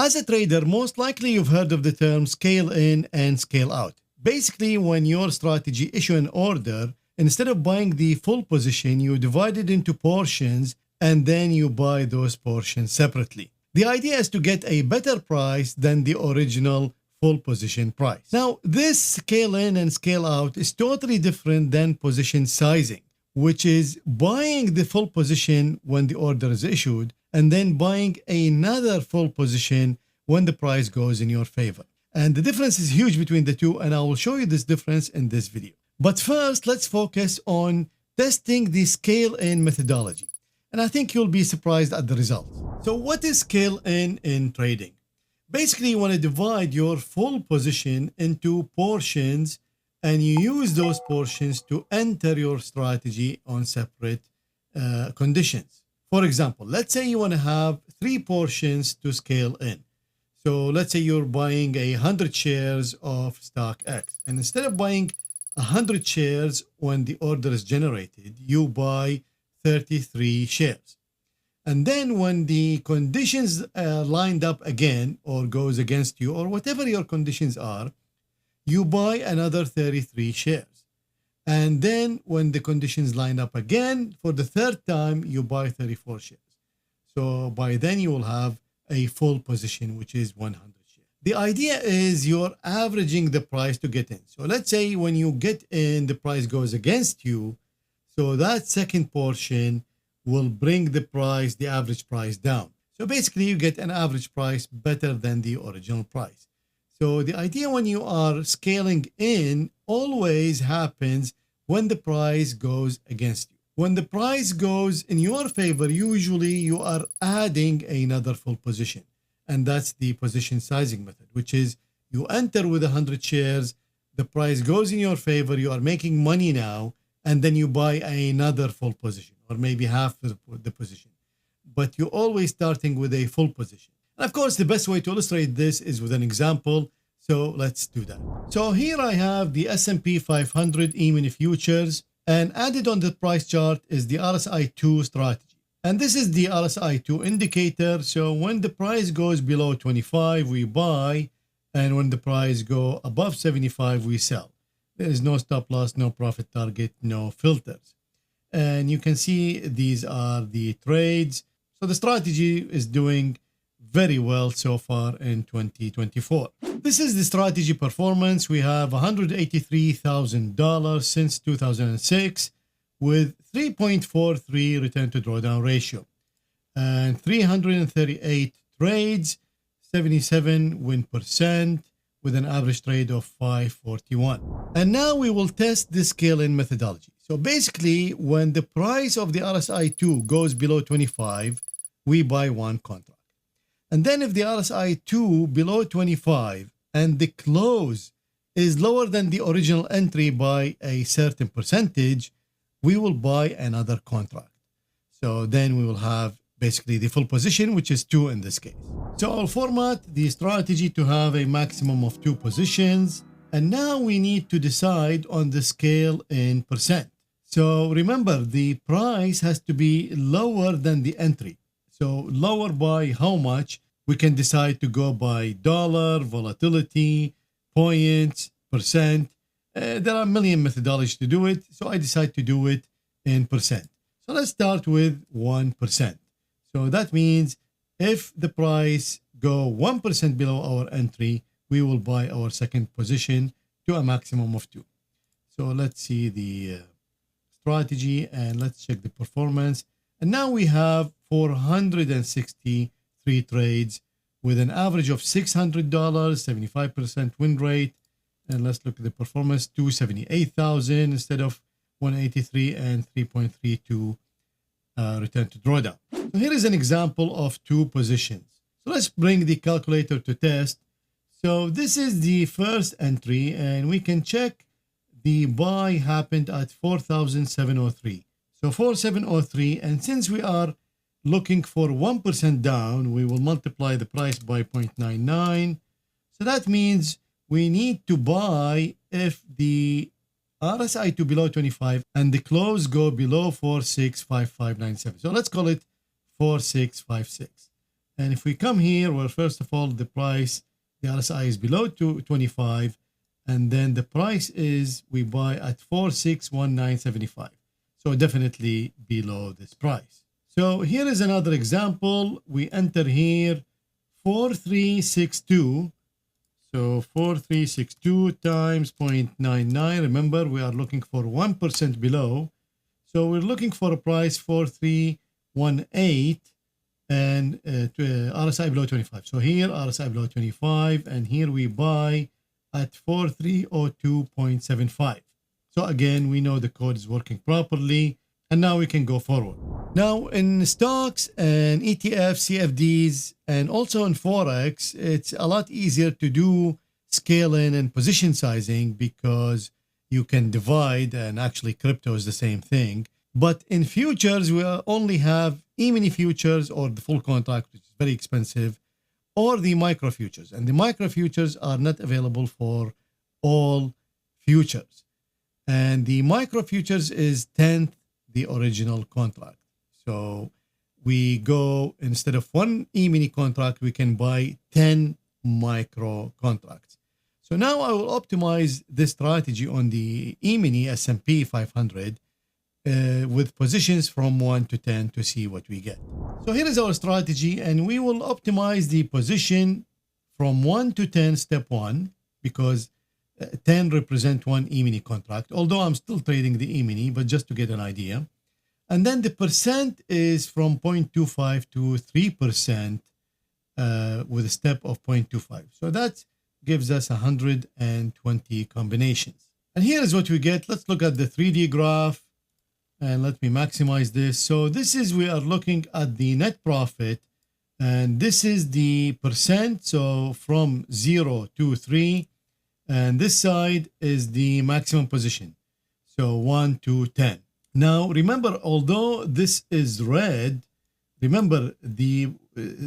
As a trader, most likely you've heard of the term scale in and scale out. Basically, when your strategy issue an order, instead of buying the full position, you divide it into portions and then you buy those portions separately. The idea is to get a better price than the original full position price. Now, this scale in and scale out is totally different than position sizing, which is buying the full position when the order is issued and then buying another full position when the price goes in your favor. And the difference is huge between the two, and I will show you this difference in this video. But first, let's focus on testing the scale in methodology. And I think you'll be surprised at the results. So what is scale in trading? Basically, you want to divide your full position into portions and you use those portions to enter your strategy on separate conditions. For example, let's say you want to have 3 portions to scale in. So let's say you're buying 100 shares of stock X. And instead of buying 100 shares when the order is generated, you buy 33 shares. And then when the conditions are lined up again or goes against you or whatever your conditions are, you buy another 33 shares. And then when the conditions line up again for the third time, you buy 34 shares. So by then you will have a full position, which is 100 shares. The idea is you're averaging the price to get in. So let's say when you get in, the price goes against you. So that second portion will bring the price, the average price down. So basically you get an average price better than the original price. So the idea when you are scaling in always happens when the price goes against you. When the price goes in your favor, usually you are adding another full position. And that's the position sizing method, which is you enter with 100 shares, the price goes in your favor, you are making money now, and then you buy another full position or maybe half the position. But you're always starting with a full position. And of course, the best way to illustrate this is with an example. So let's do that. So here I have the S&P 500 E-mini futures, and added on the price chart is the RSI-2 strategy. And this is the RSI-2 indicator. So when the price goes below 25, we buy, and when the price go above 75, we sell. There is no stop loss, no profit target, no filters. And you can see these are the trades. So the strategy is doing very well so far in 2024. This is the strategy performance. We have $183,000 since 2006 with 3.43 return to drawdown ratio and 338 trades, 77 win percent with an average trade of 541. And now we will test the scale-in methodology. So basically, when the price of the RSI-2 goes below 25, we buy 1 contract. And then if the RSI-2 below 25 and the close is lower than the original entry by a certain percentage, we will buy another contract. So then we will have basically the full position, which is 2 in this case. So I'll format the strategy to have a maximum of 2 positions. And now we need to decide on the scale in percent. So remember, the price has to be lower than the entry. So lower by how much? We can decide to go by dollar, volatility, points, percent. There are a million methodologies to do it. So I decide to do it in percent. So let's start with 1%. So that means if the price go 1% below our entry, we will buy our second position to a maximum of 2. So let's see the strategy and let's check the performance. And now we have 463 trades with an average of $600, 75% win rate. And let's look at the performance, 278,000 instead of 183 and 3.32 return to drawdown. So here is an example of 2 positions. So let's bring the calculator to test. So this is the first entry and we can check the buy happened at 4,703. So 4,703, and since we are looking for 1% down, we will multiply the price by 0.99. So that means we need to buy if the RSI-2 below 25 and the close go below 465597. So let's call it 4656. And if we come here, where first of all, the price, the RSI is below 25, and then the price is, we buy at 4619.75. So definitely below this price. So here is another example. We enter here 4362. So 4362 times 0.99. Remember, we are looking for 1% below. So we're looking for a price 4318 and RSI below 25. So here RSI below 25, and here we buy at 4302.75. So again, we know the code is working properly, and now we can go forward. Now in stocks and ETFs, CFDs, and also in Forex, it's a lot easier to do scaling and position sizing because you can divide, and actually crypto is the same thing. But in futures, we only have E-mini futures or the full contract, which is very expensive, or the micro futures. And the micro futures are not available for all futures. And the micro futures is 10th the original contract. So we go, instead of one E-mini contract, we can buy 10 micro contracts. So now I will optimize this strategy on the E-mini S&P 500 with positions from 1 to 10 to see what we get. So here is our strategy, and we will optimize the position from 1 to 10, step 1, because 10 represent one E-mini contract, although I'm still trading the E-mini, but just to get an idea. And then the percent is from 0.25 to 3% with a step of 0.25. So that gives us 120 combinations. And here is what we get. Let's look at the 3D graph. And let me maximize this. So this is, we are looking at the net profit, and this is the percent. So from 0 to 3, and this side is the maximum position. So 1 to 10. Now, remember, although this is red, remember the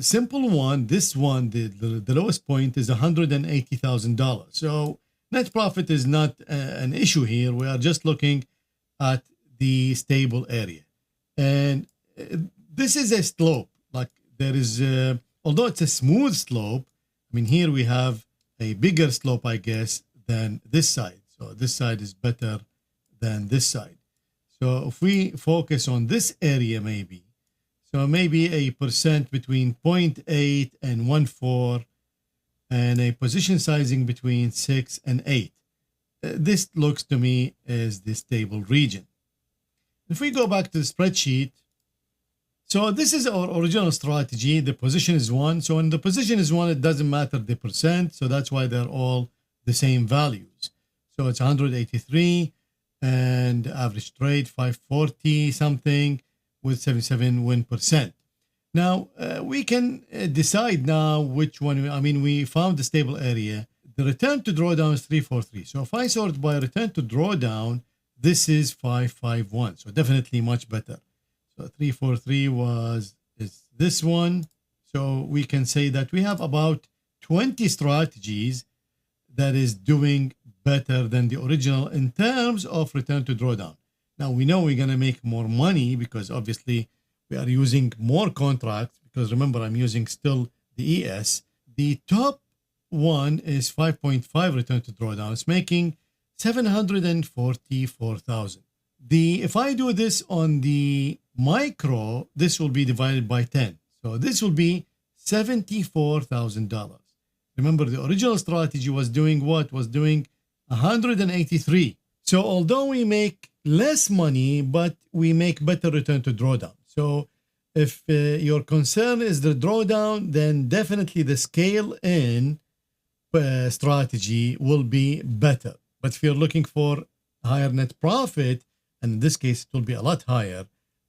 simple one, this one, the lowest point is $180,000. So net profit is not an issue here. We are just looking at the stable area, and this is a slope. Like there is, although it's a smooth slope, I mean here we have a bigger slope, I guess, than this side. So this side is better than this side. So if we focus on this area, maybe a percent between 0.8 and 1.4, and a position sizing between 6 and 8. This looks to me as the stable region. If we go back to the spreadsheet, so this is our original strategy. The position is 1. So when the position is 1, it doesn't matter the percent. So that's why they're all the same values. So it's 183 and average trade 540 something with 77 win percent. Now we can decide now which one. I mean, we found the stable area. The return to drawdown is 343. So if I sort by return to drawdown, this is 551, so definitely much better. So 343 is this one. So we can say that we have about 20 strategies that is doing better than the original in terms of return to drawdown. Now we know we're going to make more money because obviously we are using more contracts, because remember, I'm using still the ES. The top one is 5.5 return to drawdown. It's making 744,000. If I do this on the micro, this will be divided by 10. So this will be $74,000. Remember, the original strategy was doing what? Was doing 183. So although we make less money, but we make better return to drawdown. So if your concern is the drawdown, then definitely the scale in strategy will be better. But if you're looking for higher net profit, and in this case it will be a lot higher,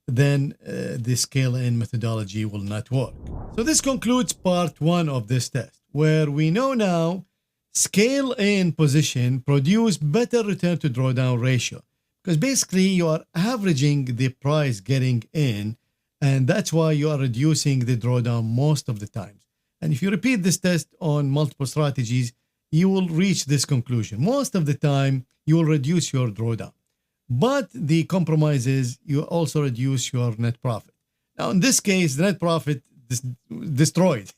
then the scale-in methodology will not work. So this concludes part 1 of this test, where we know now scale-in position produce better return to drawdown ratio, because basically you are averaging the price getting in, and that's why you are reducing the drawdown most of the times. And if you repeat this test on multiple strategies, you will reach this conclusion. Most of the time, you will reduce your drawdown. But the compromise is you also reduce your net profit. Now, in this case, the net profit destroyed.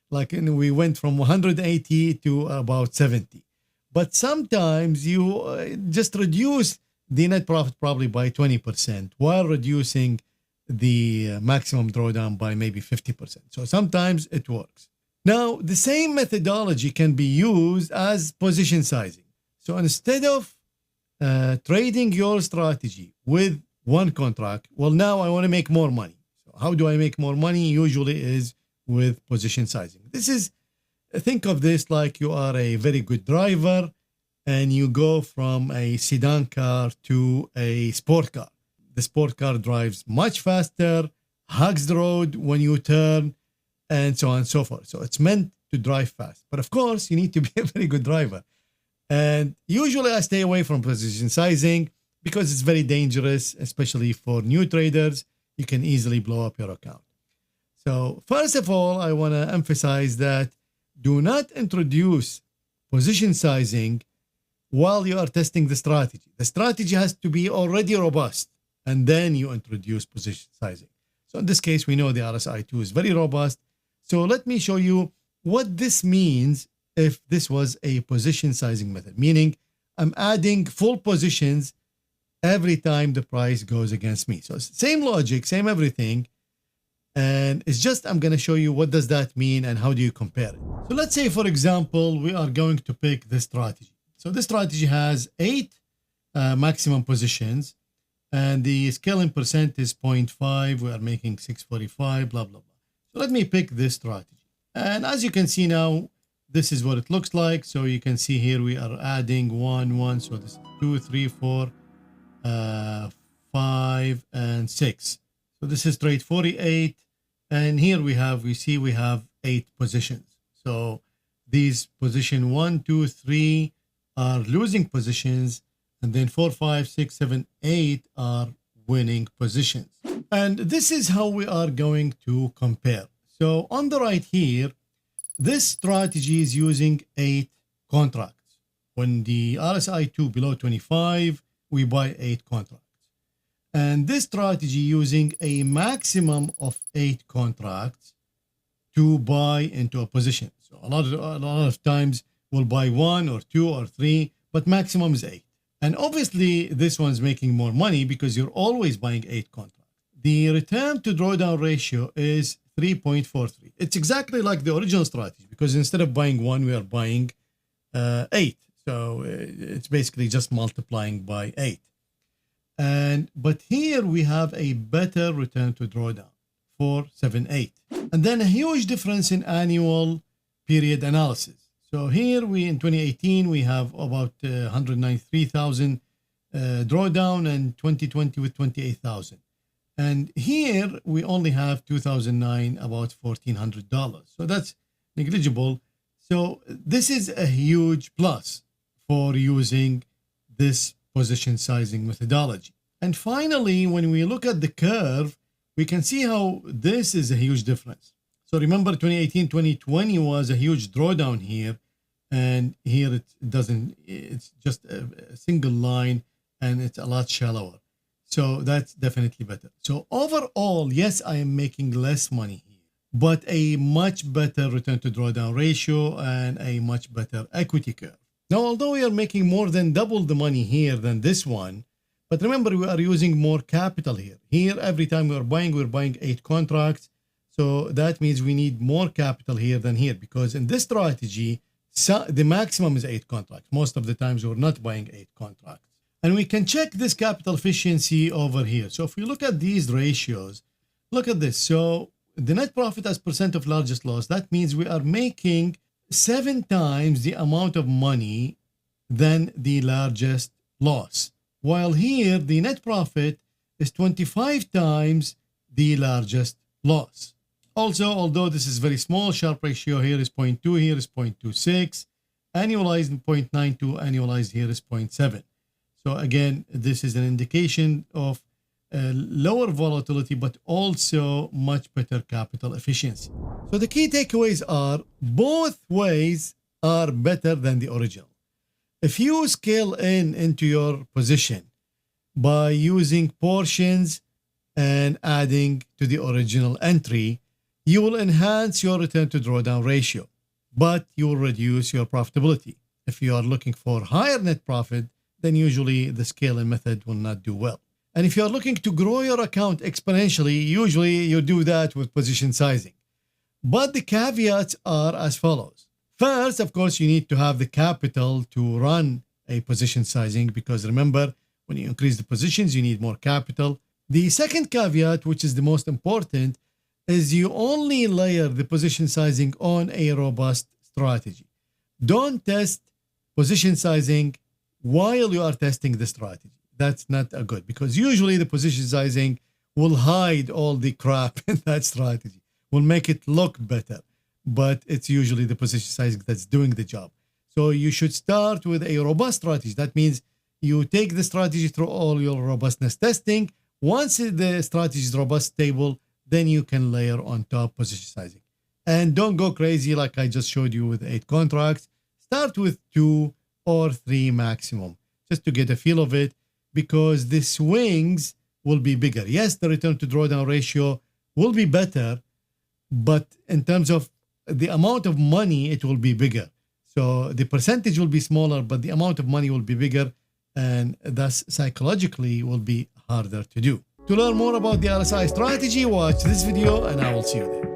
Like we went from 180 to about 70. But sometimes you just reduce the net profit probably by 20% while reducing the maximum drawdown by maybe 50%. So sometimes it works. Now, the same methodology can be used as position sizing. So instead of trading your strategy with one contract, well, now I want to make more money. So how do I make more money? Usually is with position sizing. Think of this like you are a very good driver and you go from a sedan car to a sport car. The sport car drives much faster, hugs the road when you turn, and so on and so forth. So it's meant to drive fast. But of course, you need to be a very good driver. And usually I stay away from position sizing because it's very dangerous, especially for new traders. You can easily blow up your account. So first of all, I want to emphasize that do not introduce position sizing while you are testing the strategy. The strategy has to be already robust, and then you introduce position sizing. So in this case, we know the RSI-2 is very robust. So let me show you what this means if this was a position sizing method, meaning I'm adding full positions every time the price goes against me. So same logic, same everything. And it's just, I'm going to show you what does that mean and how do you compare it. So let's say, for example, we are going to pick this strategy. So this strategy has 8 maximum positions and the scaling percent is 0.5. We are making 645, blah, blah, blah. So let me pick this strategy. And as you can see now, this is what it looks like. So you can see here we are adding 1, 1. So this is 2, 3, 4, 5, and 6. So this is trade 48. And here we have 8 positions. So these position 1, 2, 3 are losing positions. And then 4, 5, 6, 7, 8 are winning positions. And this is how we are going to compare. So on the right here, this strategy is using 8 contracts. When the RSI-2 below 25, we buy 8 contracts. And this strategy using a maximum of 8 contracts to buy into a position. So a lot of times we'll buy 1 or 2 or 3, but maximum is 8. And obviously this one's making more money because you're always buying 8 contracts. The return to drawdown ratio is 3.43. It's exactly like the original strategy because instead of buying 1, we are buying 8. So it's basically just multiplying by 8. But here we have a better return to drawdown, 478. And then a huge difference in annual period analysis. So here in 2018, we have about 193,000 drawdown and 2020 with 28,000. And here we only have 2009, about $1,400. So that's negligible. So this is a huge plus for using this position sizing methodology. And finally, when we look at the curve, we can see how this is a huge difference. So remember 2018, 2020 was a huge drawdown here. And here it's just a single line and it's a lot shallower. So that's definitely better. So overall, yes, I am making less money here, but a much better return to drawdown ratio and a much better equity curve. Now, although we are making more than double the money here than this one, but remember, we are using more capital here. Here, every time we're buying 8 contracts. So that means we need more capital here than here because in this strategy, the maximum is 8 contracts. Most of the times we're not buying 8 contracts. And we can check this capital efficiency over here. So if we look at these ratios, look at this. So the net profit as percent of largest loss, that means we are making 7 times the amount of money than the largest loss. While here, the net profit is 25 times the largest loss. Also, although this is very small, Sharpe ratio here is 0.2, here is 0.26, annualized 0.92, annualized here is 0.7. So again, this is an indication of lower volatility, but also much better capital efficiency. So the key takeaways are both ways are better than the original. If you scale into your position by using portions and adding to the original entry, you will enhance your return to drawdown ratio, but you will reduce your profitability. If you are looking for higher net profit, then usually the scaling method will not do well. And if you are looking to grow your account exponentially, usually you do that with position sizing. But the caveats are as follows. First, of course, you need to have the capital to run a position sizing, because remember, when you increase the positions, you need more capital. The second caveat, which is the most important, is you only layer the position sizing on a robust strategy. Don't test position sizing while you are testing the strategy. That's not a good, because usually the position sizing will hide all the crap in that strategy, will make it look better, but it's usually the position sizing that's doing the job. So you should start with a robust strategy. That means you take the strategy through all your robustness testing. Once the strategy is robust, stable, then you can layer on top position sizing. And don't go crazy like I just showed you with 8 contracts. Start with 2 or 3 maximum, just to get a feel of it, because the swings will be bigger. Yes, the return to drawdown ratio will be better, but in terms of the amount of money, it will be bigger. So the percentage will be smaller, but the amount of money will be bigger, and thus psychologically will be harder to do. To learn more about the RSI strategy, watch this video and I will see you there.